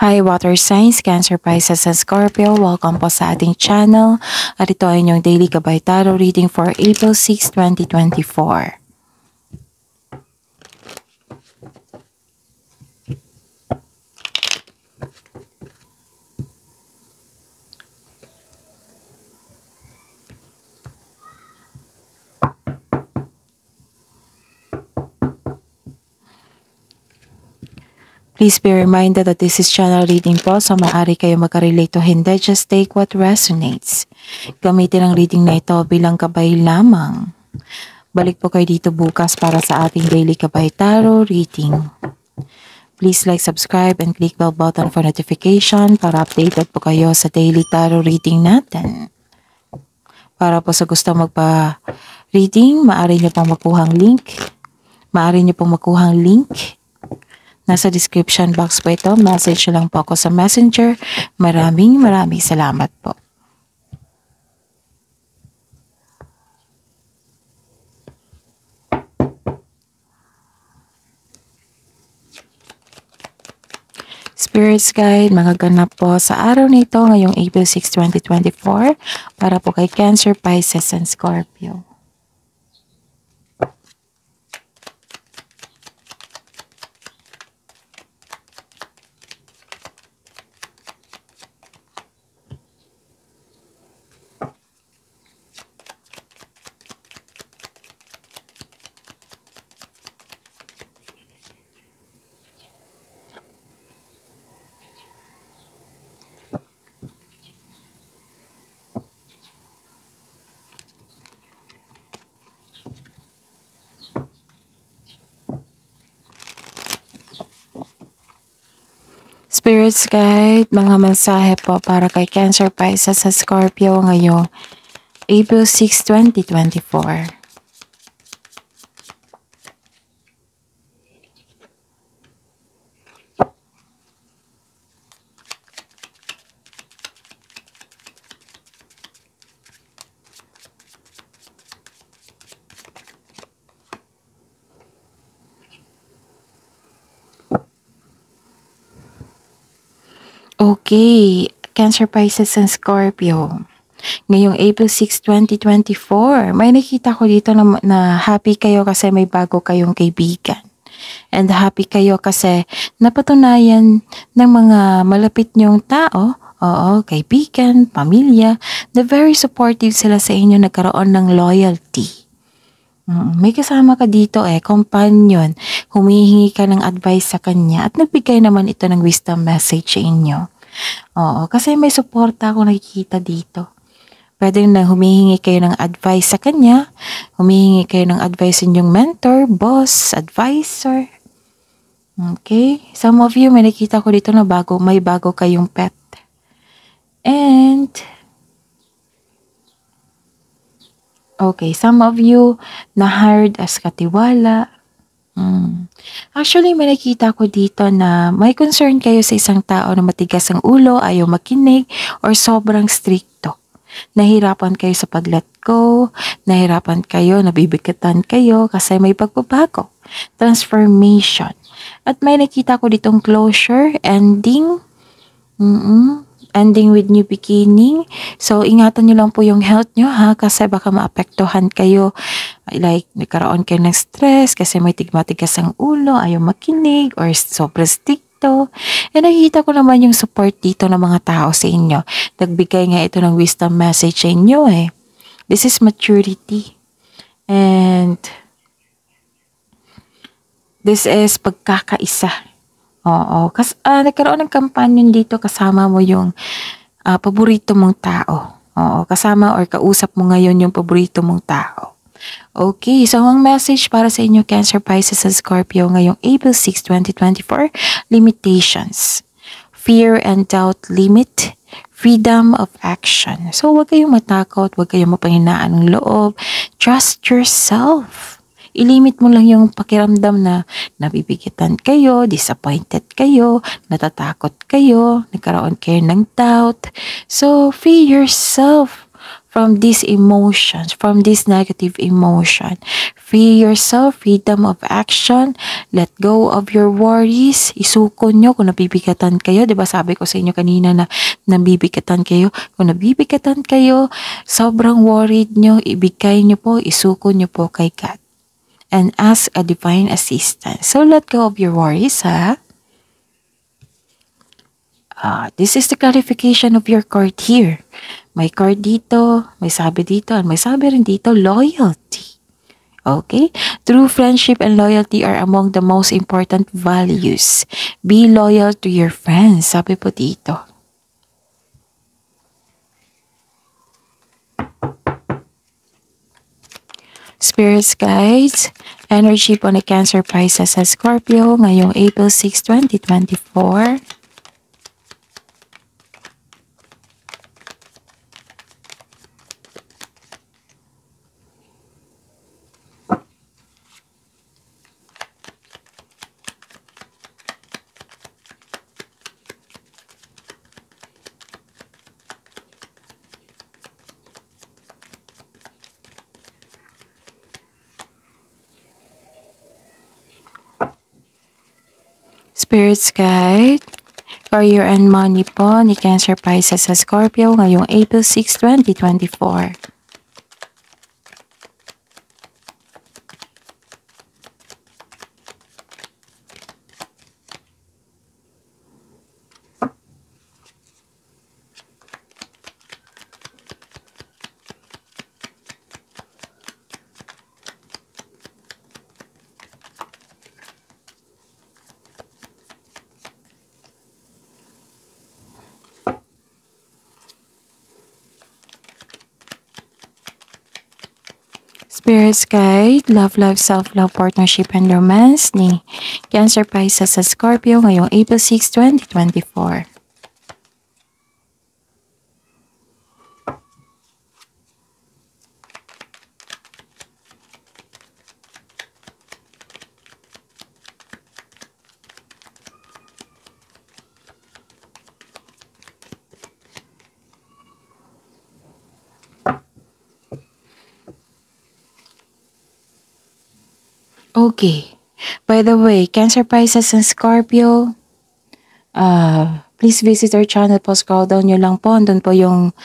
Hi Water Signs, Cancer, Pisces, and Scorpio. Welcome po sa ating channel. At ito ay inyong Daily Gabay Tarot reading for April 6, 2024. Please be reminded that this is channel reading po, so maaari kayo makarelate o hindi. Just take what resonates. Gamitin ang reading na ito bilang gabay lamang. Balik po kayo dito bukas para sa ating Daily Gabay Tarot reading. Please like, subscribe, and click bell button for notification para updated po kayo sa Daily Tarot reading natin. Para po sa gusto magpa-reading, maaari nyo pong makuhang link. Nasa description box po ito. Message lang po ako sa Messenger. Maraming salamat po. Spirits Guide, mga ganap po sa araw na ito ngayong April 6, 2024 para po kay Cancer, Pisces, and Scorpio. Spirits Guide, mga mensahe po para kay Cancer, Pisces, at Scorpio ngayong April 6, 2024. Okay, Cancer, Pisces, and Scorpio. Ngayong April 6, 2024, may nakita ko dito na happy kayo kasi may bago kayong kaibigan. And happy kayo kasi napatunayan ng mga malapit niyong tao, kaibigan, pamilya, na very supportive sila sa inyo, nagkaroon ng loyalty. May kasama ka dito companion, humihingi ka ng advice sa kanya at nagbigay naman ito ng wisdom message sa inyo. Kasi may suporta ako nakikita dito. Pwede na humihingi kayo ng advice sa kanya, humihingi kayo ng advice sa inyong mentor, boss, advisor. Okay, some of you may nakita ko dito na may bago kayong pet. And okay, some of you na-hired as katiwala. Actually, may nakita ko dito na may concern kayo sa isang tao na matigas ang ulo, ayaw makinig, or sobrang stricto. Nahirapan kayo sa pag-let go, nahirapan kayo, nabibigatan kayo kasi may pagbabago, transformation. At may nakita ko ditong closure, ending, ending with new beginning. So, ingatan nyo lang po yung health nyo kasi baka maapektuhan kayo. Like, nagkaroon kayo ng stress kasi may matigas ang ulo, ayaw makinig, or sobrang stricto. And nakikita ko naman yung support dito ng mga tao sa inyo. Nagbigay nga ito ng wisdom message sa inyo This is maturity. And this is pagkakaisa. Kasi nagkaroon ng companion dito, kasama mo yung paborito mong tao. Kasama or kausap mo ngayon yung paborito mong tao. Okay, so ang message para sa inyo, Cancer, Pisces, and Scorpio ngayong April 6, 2024, limitations. Fear and doubt limit, freedom of action. So huwag kayong matakot, huwag kayong mapanghinaan ng loob. Trust yourself. Ilimit mo lang yung pakiramdam na nabibigitan kayo, disappointed kayo, natatakot kayo, nagkaroon kayo ng doubt. So, free yourself from these emotions, from this negative emotion. Free yourself, freedom of action, let go of your worries, isuko nyo kung nabibigatan kayo. Diba sabi ko sa inyo kanina na nabibigatan kayo? Kung nabibigatan kayo, sobrang worried nyo, ibigay nyo po, isuko nyo po kay God. And ask a divine assistance. So let go of your worries, ha? This is the clarification of your card here. May card dito, may sabi dito, and may sabi rin dito, loyalty. Okay? True friendship and loyalty are among the most important values. Be loyal to your friends. Sabi po dito. Spirits guides, energy po ni Cancer, Pisces, at Scorpio ngayong April 6, 2024. Spirits guide, career and money po ni Cancer, Pisces, at Scorpio ngayong April 6, 2024. Spirits guide, love life, self-love, partnership, and romance ni Cancer, Pisces, at Scorpio ngayong April 6, 2024. Okay. By the way, Cancer, Pisces, and Scorpio, please visit our channel po. Scroll down nyo lang po. Andun po yung,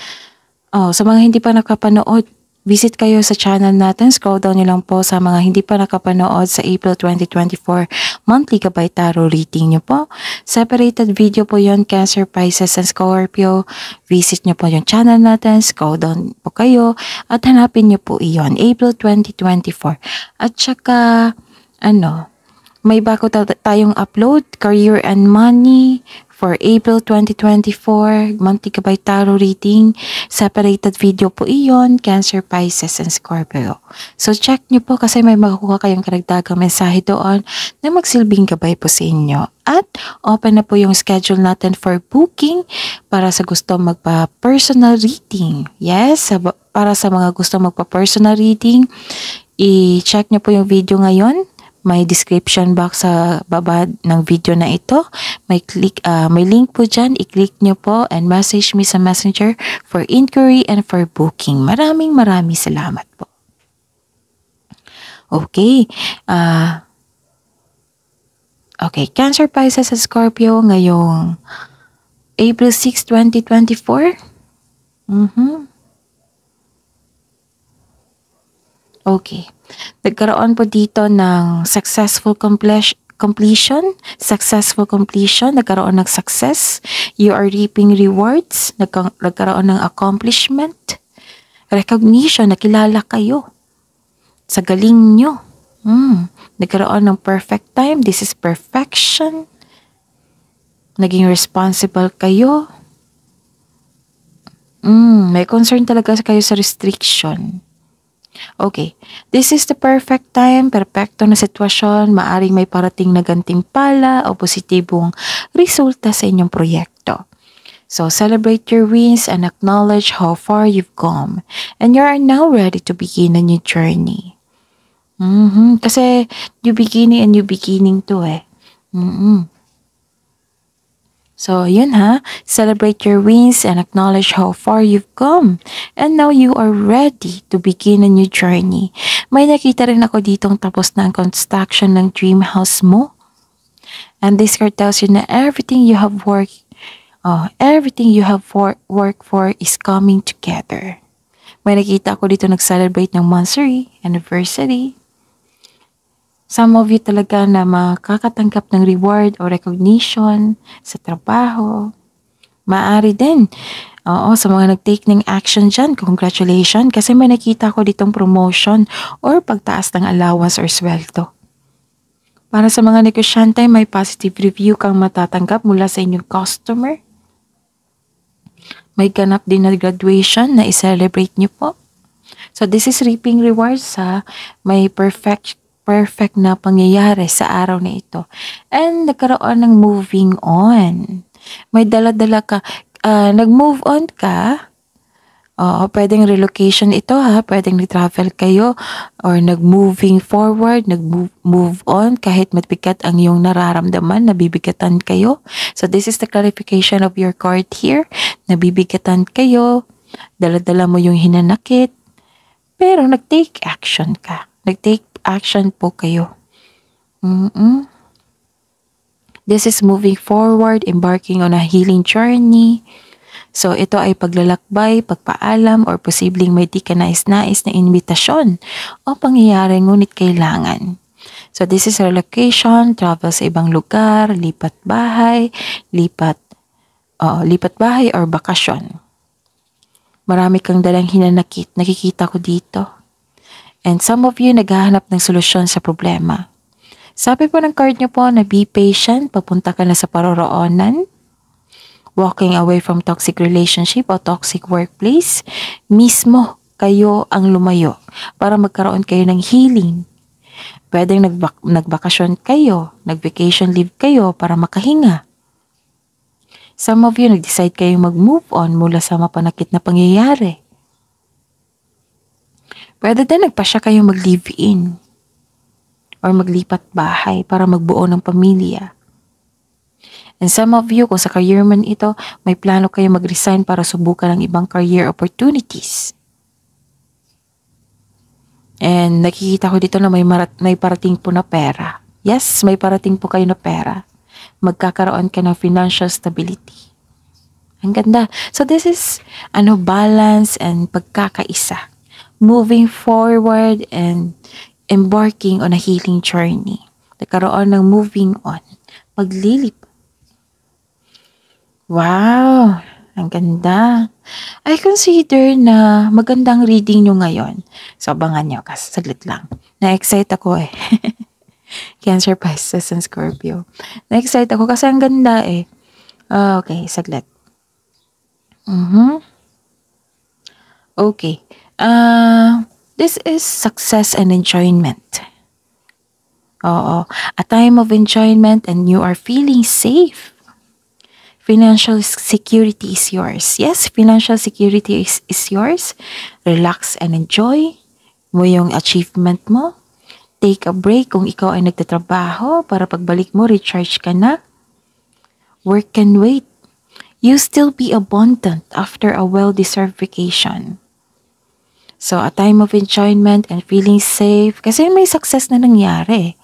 sa mga hindi pa nakapanood, visit kayo sa channel natin. Scroll down nyo lang po sa mga hindi pa nakapanood sa April 2024 monthly Gabay Tarot reading nyo po. Separated video po yon, Cancer, Pisces, and Scorpio. Visit nyo po yung channel natin. Scroll down po kayo at hanapin nyo po iyon. April 2024. At saka, may bago tayong upload, Career and Money for April 2024, monthly Gabay Tarot reading. Separated video po iyon, Cancer, Pisces, and Scorpio. So check nyo po kasi may makukuha kayong karagdagang mensahe doon na magsilbing gabay po sa inyo. At open na po yung schedule natin for booking para sa gusto magpa-personal reading. Yes, para sa mga gusto magpa-personal reading, i-check nyo po yung video ngayon. May description box sa baba ng video na ito. May link po dyan. I-click nyo po and message me sa Messenger for inquiry and for booking. Maraming salamat po. Okay. Okay. Cancer, Pisces, at Scorpio ngayong April 6, 2024. Okay. Nagkaroon po dito ng successful completion. Nagkaroon ng success. You are reaping rewards. Nagkaroon ng accomplishment. Recognition, nakilala kayo sa galing nyo. Nagkaroon ng perfect time. This is perfection. Naging responsible kayo. May concern talaga kayo sa restriction. Okay, this is the perfect time, perfecto na sitwasyon, maaring may parating na gantimpala o positibong resulta sa inyong proyekto. So, celebrate your wins and acknowledge how far you've come. And you are now ready to begin a new journey. Kasi new beginning and new beginning to eh. So, yun ha. Celebrate your wins and acknowledge how far you've come. And now you are ready to begin a new journey. May nakita rin ako ditong tapos na ang construction ng dream house mo. And this card tells you na everything you have worked for is coming together. May nakita ako dito nag-celebrate ng monthsary, anniversary. Some of you talaga na makakatanggap ng reward o recognition sa trabaho. Maaari din. Oo, sa mga nag-take ng action dyan, congratulations. Kasi may nakita ko ditong promotion or pagtaas ng allowance or sweldo. Para sa mga negosyante, may positive review kang matatanggap mula sa inyong customer. May ganap din na graduation na i-celebrate nyo po. So this is reaping rewards sa may perfect na pangyayari sa araw na ito. And nagkaroon ng moving on. May dala-dala ka, nag-move on ka. Oo, pwedeng relocation ito ha, pwedeng travel kayo or nag-moving forward, nag-move on kahit mabigat ang iyong nararamdaman, nabibigatan kayo. So this is the clarification of your card here. Nabibigatan kayo, dala-dala mo yung hinanakit, pero nag-take action ka. Nag-take action po kayo. This is moving forward, embarking on a healing journey. So, ito ay paglalakbay, pagpaalam, or posibleng may di ka nais-nais na invitasyon o pangyayari ngunit kailangan. So, this is relocation, travel sa ibang lugar, lipat bahay or bakasyon. Marami kang dalang hinanakit, nakikita ko dito. And some of you naghahanap ng solusyon sa problema. Sabi po ng card nyo po na be patient, papunta ka na sa paroroonan. Walking away from toxic relationship o toxic workplace, mismo kayo ang lumayo para magkaroon kayo ng healing. Pwedeng nagbakasyon kayo, nag-vacation leave kayo para makahinga. Some of you nag-decide kayong mag-move on mula sa mapanakit na pangyayari. Pwede din nagpasya kayong mag-live-in or maglipat bahay para magbuo ng pamilya. And some of you, kung sa career man ito, may plano kayo mag-resign para subukan ng ibang career opportunities. And nakikita ko dito na may parating po na pera. Yes, may parating po kayo na pera. Magkakaroon ka ng financial stability. Ang ganda. So this is balance and pagkakaisa. Moving forward and embarking on a healing journey. Nagkaroon ng moving on. Paglilip. Wow! Ang ganda. I consider na magandang reading nyo ngayon. So, abangan nyo kasi saglit lang. Na-excite ako eh. Cancer, Pisces, and Scorpio. Na-excite ako kasi ang ganda eh. Okay, saglit. Okay. This is success and enjoyment. Oo. A time of enjoyment and you are feeling safe. Financial security is yours. Yes, financial security is yours. Relax and enjoy mo yung achievement mo. Take a break kung ikaw ay nagtatrabaho para pagbalik mo, recharge ka na. Work can wait. You still be abundant after a well-deserved vacation. So, a time of enjoyment and feeling safe kasi may success na nangyari.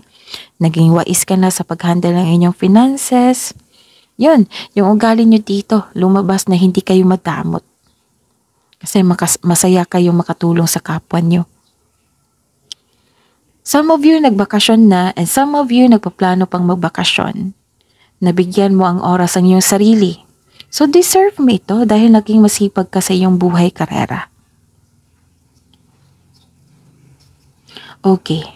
Naging wais ka na sa pag-handle ng inyong finances. Yun, yung ugali nyo dito, lumabas na hindi kayo madamot. Kasi masaya kayong makatulong sa kapwa nyo. Some of you nagbakasyon na and some of you nagpaplano pang magbakasyon. Nabigyan mo ang oras ang iyong sarili. So, deserve mo ito dahil naging masipag ka sa iyong buhay karera. Okay.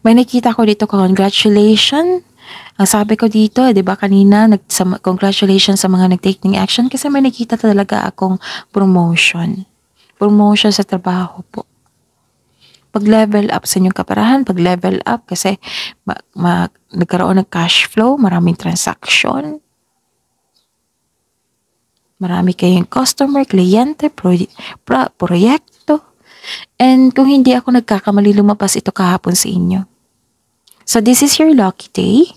May nakita ko dito, congratulations. Ang sabi ko dito, di ba kanina, congratulations sa mga nag-take ng action kasi may nakita talaga akong promotion. Promotion sa trabaho po. Pag-level up sa inyong kaperahan, pag-level up kasi nagkaroon ng cash flow, maraming transaction. Marami kayong customer, kliyente, proyekto. And kung hindi ako nagkakamali, lumabas ito kahapon sa inyo. So this is your lucky day.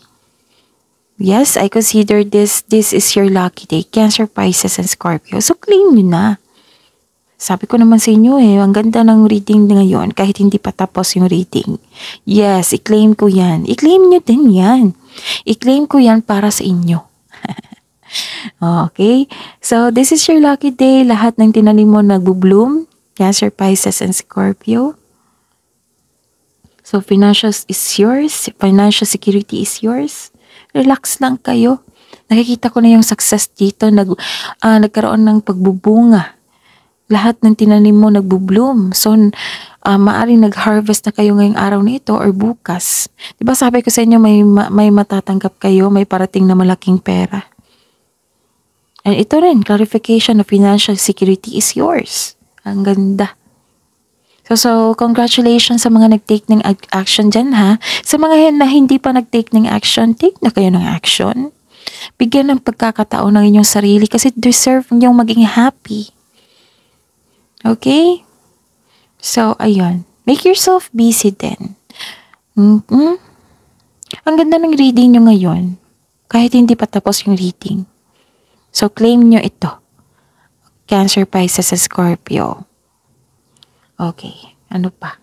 Yes, I consider this is your lucky day. Cancer, Pisces, and Scorpio. So, claim nyo na. Sabi ko naman sa inyo ang ganda ng reading ngayon kahit hindi pa tapos yung reading. Yes, i-claim ko yan. I-claim nyo din yan. I-claim ko yan para sa inyo. Okay? So, this is your lucky day. Lahat ng tinanim mo nagbo-bloom. Cancer, Pisces, and Scorpio. So, financial is yours. Financial security is yours. Relax lang kayo. Nakikita ko na yung success dito. Nagkaroon ng pagbubunga. Lahat ng tinanim mo nagbo-bloom. So, maaring nag-harvest na kayo ngayong araw na ito or bukas. Diba sabi ko sa inyo may matatanggap kayo, may parating na malaking pera. And ito rin, clarification of financial security is yours. Ang ganda. So congratulations sa mga nag-take ng action dyan ha. Sa mga na hindi pa nag-take ng action, take na kayo ng action. Bigyan ng pagkakataon ng inyong sarili kasi deserve niyong maging happy. Okay? So, ayun. Make yourself busy then. Ang ganda ng reading nyo ngayon. Kahit hindi pa tapos yung reading. So, claim nyo ito. Cancer, Pisces, and Scorpio. Okay. Ano pa?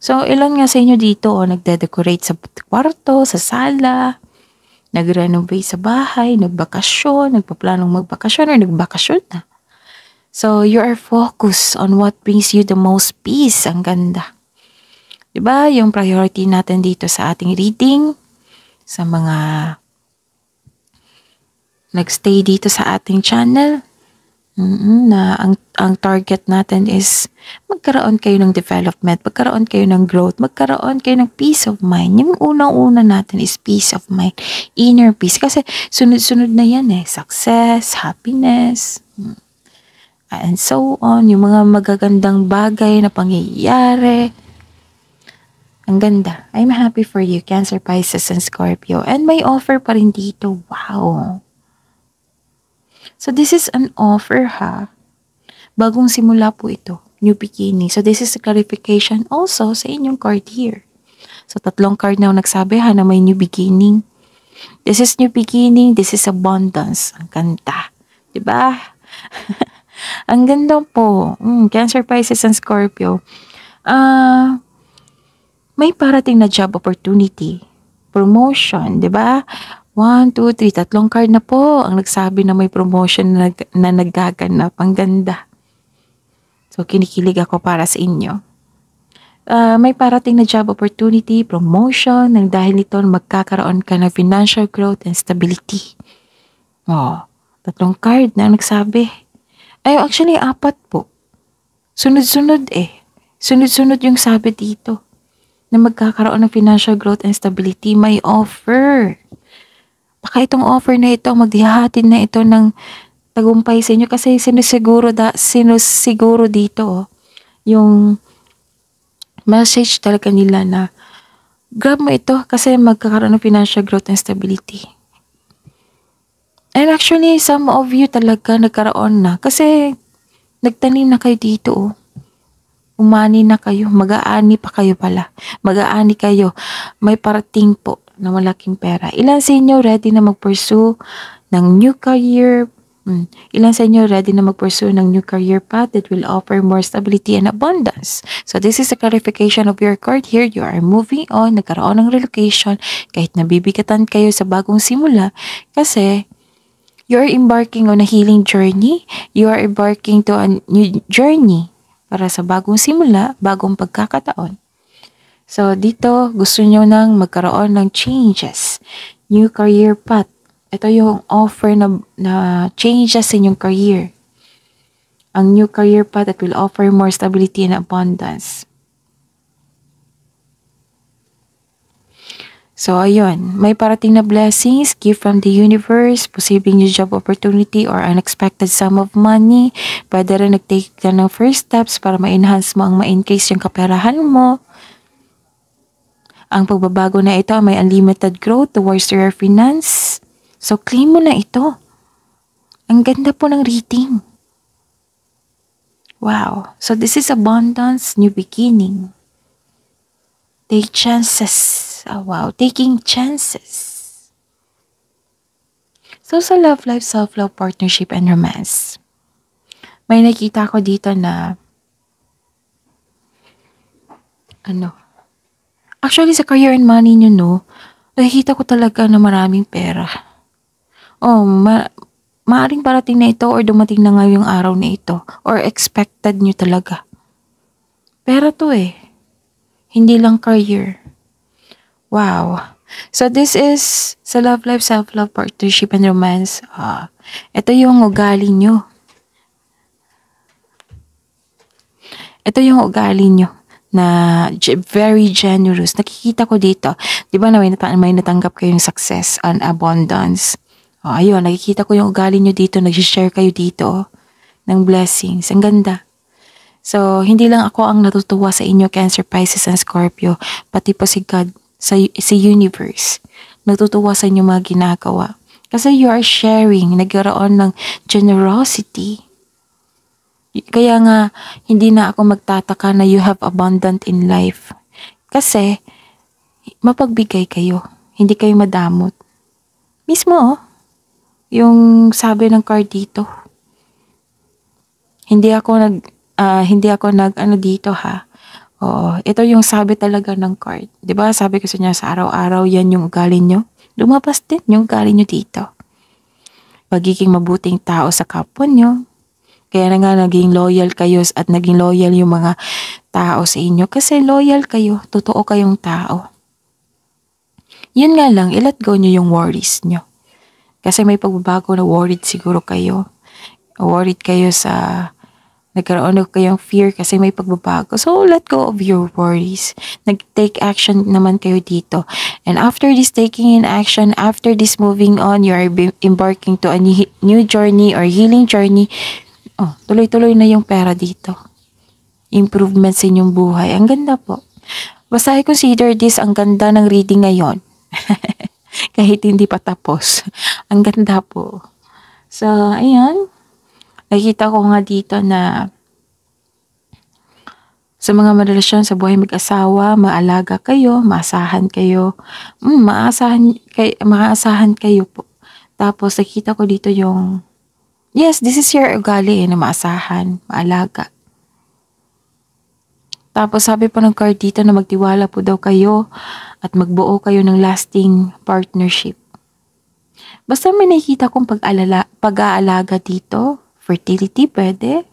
So, ilan nga sa inyo dito nagde-decorate sa kwarto, sa sala, nag-renovate sa bahay, nagbakasyon, nagpaplanong magbakasyon, or nagbakasyon na. So, you are focused on what brings you the most peace. Ang ganda. Diba? Yung priority natin dito sa ating reading, sa mga nagstay dito sa ating channel, na ang target natin is magkaroon kayo ng development, magkaroon kayo ng growth, magkaroon kayo ng peace of mind. Yung unang-una natin is peace of mind, inner peace. Kasi sunod-sunod na yan success, happiness, and so on, yung mga magagandang bagay na pangyayari. Ang ganda. I'm happy for you, Cancer, Pisces, and Scorpio. And may offer pa rin dito. Wow. So this is an offer ha. Bagong simula po ito. New beginning. So this is a clarification also sa inyong card here. So 3 card na nagsabi na may new beginning. This is new beginning. This is abundance. Ang ganda. Diba? Ang ganda po. Cancer, Pisces, and Scorpio. May parating na job opportunity. Promotion, di ba? 1, 2, 3, 3 card na po ang nagsabi na may promotion na nagaganap. Ang ganda. So, kinikilig ako para sa inyo. May parating na job opportunity, promotion, nang dahil nito magkakaroon ka ng financial growth and stability. 3 card na nagsabi. Ay, actually, 4 po. Sunod-sunod Sunod-sunod yung sabi dito. Na magkakaroon ng financial growth and stability. May offer. Baka itong offer na ito, maghihahatid na ito ng tagumpay sa inyo. Kasi sinusiguro dito. Yung message talaga nila na grab mo ito kasi magkakaroon ng financial growth and stability. And actually, some of you talaga nagkaroon na. Kasi, nagtanim na kayo dito. Umani na kayo. Mag-aani pa kayo pala. Mag-aani kayo. May parating po na malaking pera. Ilan sa inyo ready na mag-pursue ng new career? Ilan sa inyo ready na mag-pursue ng new career path that will offer more stability and abundance? So, this is a clarification of your card here. You are moving on. Nagkaroon ng relocation. Kahit nabibigatan kayo sa bagong simula. Kasi, you are embarking on a healing journey. You are embarking to a new journey para sa bagong simula, bagong pagkakataon. So, dito, gusto nyo nang magkaroon ng changes. New career path. Ito yung offer na changes in yung career. Ang new career path that will offer more stability and abundance. So, ayun. May parating na blessings, gift from the universe, posibleng new job opportunity or unexpected sum of money. Pwede rin nag-take ka ng first steps para ma-enhance mo ang ma-increase yung kaperahan mo. Ang pagbabago na ito may unlimited growth towards your finance. So, claim mo na ito. Ang ganda po ng reading. Wow. So, this is abundance, new beginning. Take chances. Oh, wow. Taking chances. So, sa love life, self-love, partnership, and romance, may nakita ko dito na, actually sa career and money nyo, no, nakikita ko talaga na maraming pera. Maaring parating na ito or dumating na ngayong araw na ito or expected nyo talaga. Pera to hindi lang career. Wow. So this is sa love life, self-love, partnership, and romance. Ito yung ugali nyo. Ito yung ugali nyo na very generous. Nakikita ko dito. Di ba na may natanggap kayong success and abundance. Ayun, nakikita ko yung ugali nyo dito. Nag-share kayo dito ng blessings. Ang ganda. So, hindi lang ako ang natutuwa sa inyo, Cancer, Pisces, and Scorpio. Pati po si God, sa universe. Natutuwa sa inyo mga ginagawa. Kasi you are sharing. Nagkaroon ng generosity. Kaya nga, hindi na ako magtataka na you have abundant in life. Kasi, mapagbigay kayo. Hindi kayo madamot. Mismo, yung sabi ng card dito. Hindi ako dito ha. Ito yung sabi talaga ng card. 'Di ba? Sabi ko sa inyo sa araw-araw yan yung ugali nyo. Lumabas din yung ugali nyo dito. Pagiging mabuting tao sa kapwa nyo. Kaya na nga naging loyal kayo at naging loyal yung mga tao sa inyo. Kasi loyal kayo. Totoo kayong tao. Yun nga lang, i-let go nyo yung worries nyo. Kasi may pagbabago na worried siguro kayo. Worried kayo sa nagkaroon kayong fear kasi may pagbabago. So, let go of your worries. Nag-take action naman kayo dito. And after this taking in action, after this moving on, you are embarking to a new journey or healing journey. Tuloy-tuloy na yung pera dito. Improvement sa inyong buhay. Ang ganda po. Basta I consider this ang ganda ng reading ngayon. Kahit hindi pa tapos. Ang ganda po. So, ayan. Nakita ko nga dito na sa mga relasyon sa buhay mag-asawa, maalaga kayo, maasahan kayo. Maasahan kayo po. Tapos nakita ko dito yung, yes, this is your ugali na maasahan, maalaga. Tapos sabi po ng card dito na magtiwala po daw kayo at magbuo kayo ng lasting partnership. Basta may nakikita kong pag-aalaga dito. Fertility, pwede.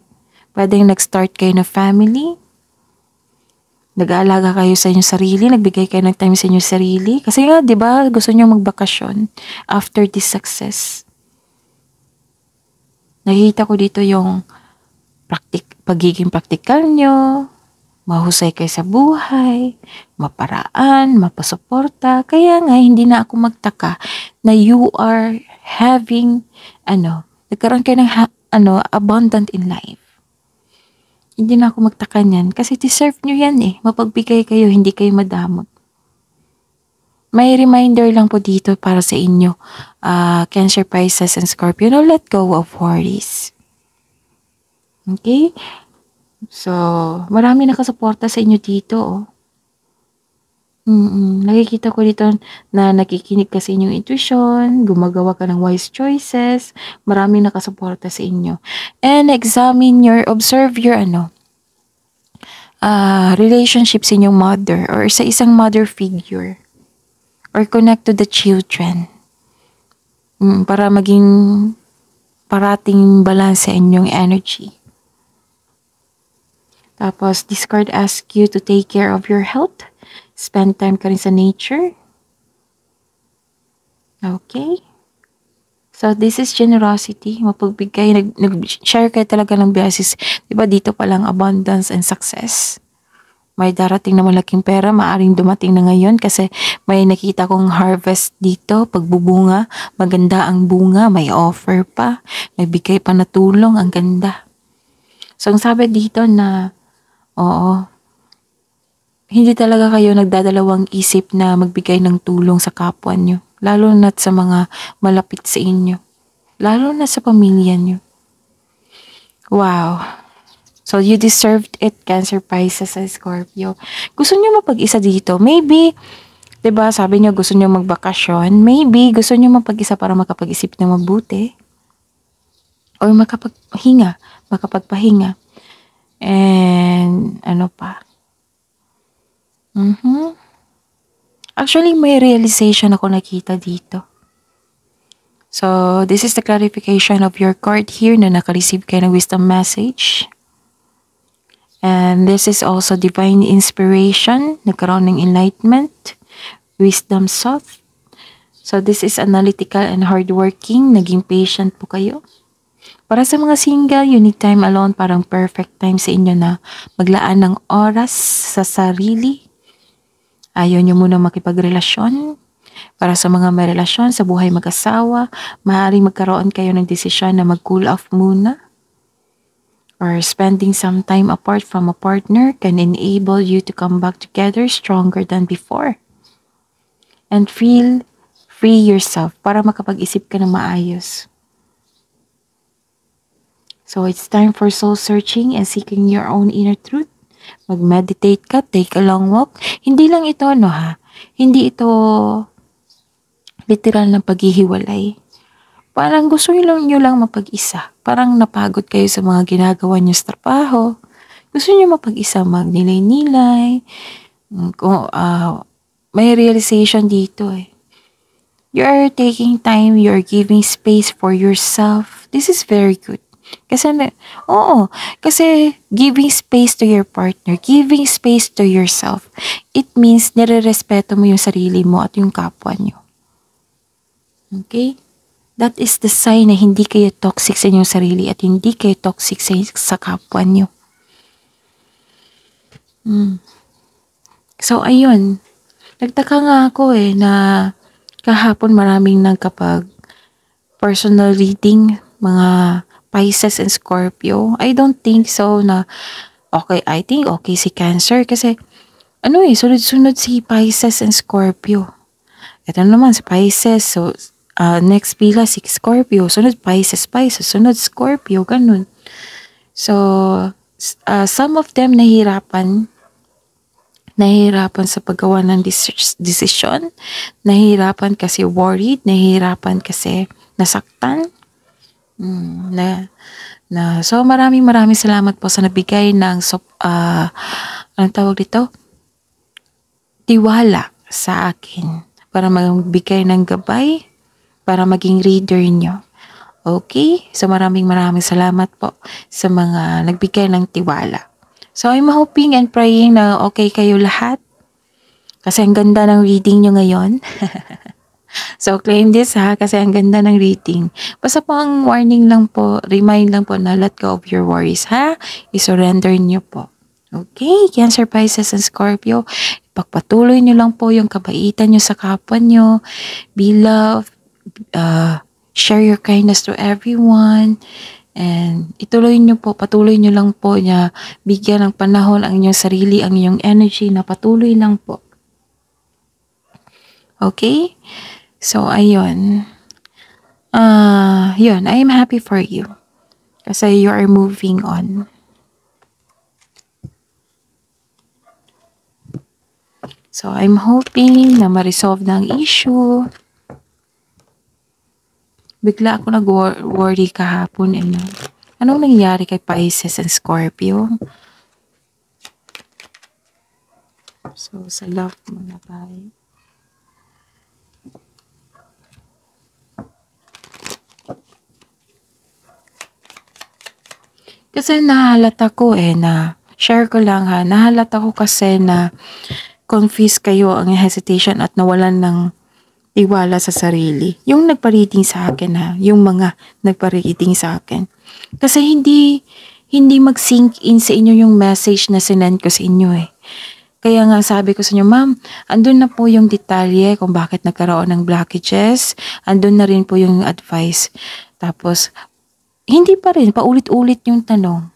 Pwedeng nag-start kayo na family. Nag-aalaga kayo sa inyong sarili. Nagbigay kayo ng time sa inyong sarili. Kasi nga, di ba, gusto nyo magbakasyon after this success. Nakikita ko dito yung pagiging practical nyo. Mahusay kayo sa buhay. Maparaan, mapasuporta. Kaya nga, hindi na ako magtaka na you are having, nagkaroon kayo ng abundant in life. Hindi na ako magtaka niyan kasi deserve nyo yan Mapagbigay kayo, hindi kayo madamot. May reminder lang po dito para sa inyo, Cancer, Pisces, and Scorpio. Let go of worries. Okay? So, marami nakasuporta sa inyo dito, Nakikita ko dito na nakikinig ka sa inyong intuition, gumagawa ka ng wise choices, marami nakasuporta sa inyo. And observe your relationship sa inyong mother or sa isang mother figure or connect to the children para maging parating balance sa inyong energy. Tapos, this card asks you to take care of your health. Spend time ka rin sa nature. Okay. So, this is generosity. Mapagbigay. Nag-share kayo talaga ng blessings. Diba dito palang abundance and success. May darating na malaking pera. Maaring dumating na ngayon kasi may nakita kong harvest dito. Pagbubunga. Maganda ang bunga. May offer pa. May bigay pa na tulong. Ang ganda. So, ang sabi dito na, hindi talaga kayo nagdadalawang isip na magbigay ng tulong sa kapwa nyo. Lalo na sa mga malapit sa inyo. Lalo na sa pamilya nyo. Wow. So, you deserved it, Cancer, Pisces, and Scorpio. Gusto nyo mapag-isa dito. Maybe, 'Di ba sabi niyo gusto niyo magbakasyon, maybe gusto niyo mapag-isa para makapag-isip ng mabuti or makapagpahinga. And ano pa? Actually, may realization ako nakita dito. So, this is the clarification of your card here na naka-receive kayo ng wisdom message. And this is also divine inspiration, nagkaroon ng enlightenment, wisdom soft. So, this is analytical and hardworking, naging patient po kayo. Para sa mga single, you need time alone, parang perfect time sa inyo na maglaan ng oras sa sarili. Ayaw nyo muna makipagrelasyon. Para sa mga may relasyon sa buhay mag-asawa, maaaring magkaroon kayo ng desisyon na mag-cool off muna. Or spending some time apart from a partner can enable you to come back together stronger than before. And feel free yourself para makapag-isip ka ng maayos. So it's time for soul searching and seeking your own inner truth. Mag-meditate ka, take a long walk. Hindi lang ito, hindi ito literal na paghihiwalay. Parang gusto nyo lang mapag-isa. Parang napagod kayo sa mga ginagawa nyo sa trabaho. Gusto nyo mapag-isa, magnilay-nilay. May realization dito eh. You are taking time, you are giving space for yourself. This is very good. Kasi giving space to your partner, giving space to yourself, it means nire-respeto mo yung sarili mo at yung kapwa nyo. Okay? That is the sign na hindi kayo toxic sa inyong sarili at hindi kayo toxic sa kapwa nyo. So, ayun. Nagtaka nga ako na kahapon maraming nagkapag personal reading, mga Pisces and Scorpio. I don't think so na okay. I think okay si Cancer kasi sunod-sunod si Pisces and Scorpio. Ito naman si Pisces. So, next pila si Scorpio. Sunod Pisces, sunod Scorpio, ganun. So, some of them nahihirapan sa paggawa ng decision. Nahihirapan kasi worried. Nahihirapan kasi nasaktan. So maraming salamat po sa nabigay ng anong tawag dito? Tiwala sa akin para magbigay ng gabay para maging reader nyo. Okay? So maraming salamat po sa mga nagbigay ng tiwala. So I'm hoping and praying na okay kayo lahat kasi ang ganda ng reading nyo ngayon. So, claim this kasi ang ganda ng reading. Basta po ang warning lang po, remind lang po na let go of your worries, I-surrender nyo po. Okay, Cancer, Pisces, and Scorpio, ipagpatuloy nyo lang po yung kabaitan nyo sa kapwa nyo. Be love, share your kindness to everyone, and patuloy nyo lang po na bigyan ng panahon ang inyong sarili, ang inyong energy na patuloy lang po. Okay? So, ayun. Yun, I am happy for you. Kasi you are moving on. So, I'm hoping na ma-resolve na ang issue. Bigla ako nag-worry kahapon. Anong nangyari kay Pisces and Scorpio? So, sa love muna tayo. Kasi nahalata ko share ko lang nahalata ko kasi na confused kayo ang hesitation at nawalan ng tiwala sa sarili. Yung nagpa-reading sa akin yung mga nagpa-reading sa akin. Kasi hindi mag-sink in sa inyo yung message na sinend ko sa inyo Kaya nga sabi ko sa inyo, ma'am, andun na po yung detalye kung bakit nagkaroon ng blockages. Andun na rin po yung advice. Tapos, hindi pa rin, paulit-ulit yung tanong.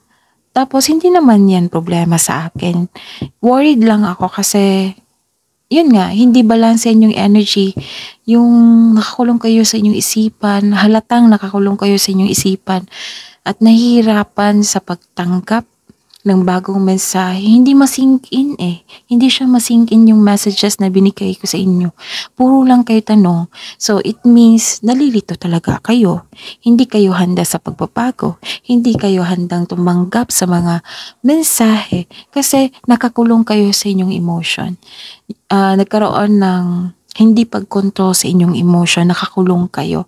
Tapos, hindi naman yan problema sa akin. Worried lang ako kasi, yun nga, hindi balansein yung energy. Yung nakakulong kayo sa inyong isipan, halatang nakakulong kayo sa inyong isipan, at nahihirapan sa pagtanggap ng bagong mensahe, hindi masink in eh. Hindi siya masink in yung messages na binigay ko sa inyo. Puro lang kayo tanong. So, it means nalilito talaga kayo. Hindi kayo handa sa pagbabago. Hindi kayo handang tumanggap sa mga mensahe kasi nakakulong kayo sa inyong emotion. Nagkaroon ng hindi pagkontrol sa inyong emotion, nakakulong kayo.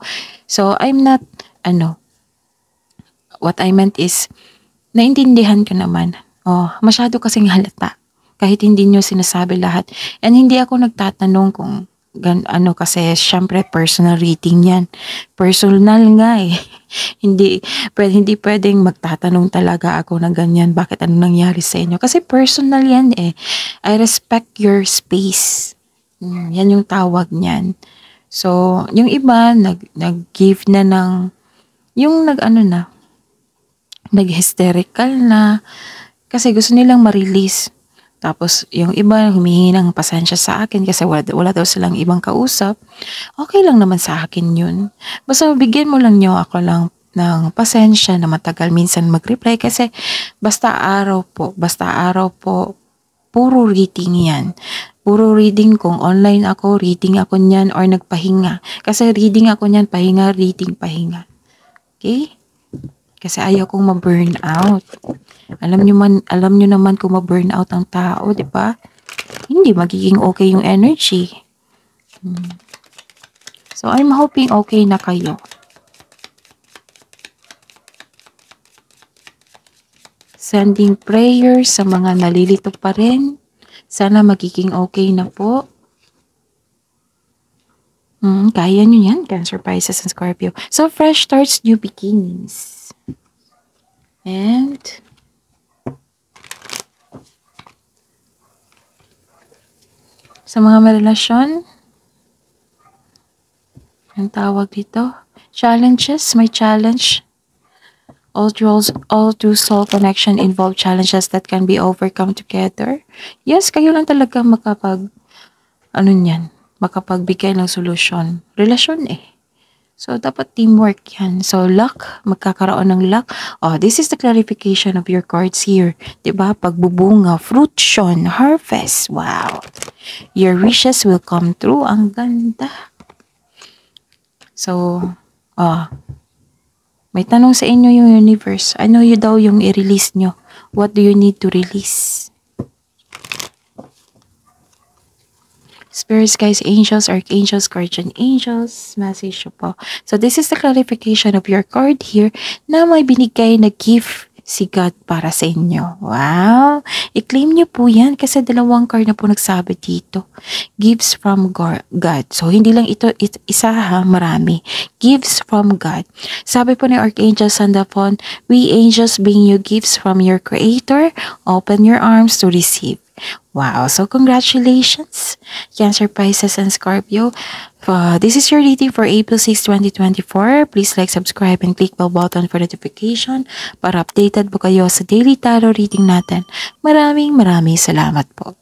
So, I'm not, what I meant is, naintindihan ko naman. Masyado kasing halata. Kahit hindi nyo sinasabi lahat. And hindi ako nagtatanong kung kasi syempre personal reading yan. Personal nga eh. hindi pwedeng magtatanong talaga ako na ganyan. Bakit ano nangyari sa inyo? Kasi personal yan eh. I respect your space. Yan yung tawag niyan. So, yung iba, nag-give na ng, yung nag-hysterical na, kasi gusto nilang ma-release. Tapos, yung iba, humihingi ng pasensya sa akin kasi wala daw silang ibang kausap. Okay lang naman sa akin yun. Basta bigyan mo lang nyo ako lang ng pasensya na matagal minsan mag-reply kasi basta araw po, puro reading yan. Puro reading kung online ako, reading ako niyan or nagpahinga. Kasi reading ako niyan, pahinga, reading, pahinga. Okay? Kasi ayaw kong ma-burn out. Alam nyo naman kung ma-burn out ang tao, di ba? Hindi magiging okay yung energy. So, I'm hoping okay na kayo. Sending prayers sa mga nalilito pa rin. Sana magiging okay na po. Kaya nyo yan, Cancer, Pisces, and Scorpio. So, fresh starts, new beginnings. And sa mga marelasyon, ang tawag dito, challenges, may challenge. All true soul connection involve challenges that can be overcome together. Yes, kayo lang talaga makapagbigay ng solusyon. Relasyon eh. So, dapat teamwork yan. So, luck, magkakaroon ng luck. This is the clarification of your cards here. Diba? Pagbubunga, fruition, harvest. Wow. Your wishes will come true. Ang ganda. So, may tanong sa inyo yung universe. Ano yun daw yung i-release nyo? What do you need to release? Spirits, guys, angels, archangels, guardian angels, message po. So, this is the clarification of your card here na may binigay na gift si God para sa inyo. Wow! I-claim nyo po yan kasi dalawang card na po nagsabi dito. Gifts from God. So, hindi lang ito isa ha, marami. Gifts from God. Sabi po ni Archangel Sandalphon, we angels bring you gifts from your Creator. Open your arms to receive. Wow, so congratulations, Cancer, Pisces, and Scorpio. This is your reading for April 6, 2024. Please like, subscribe, and click bell button for notification para updated po kayo sa daily tarot reading natin. Maraming salamat po.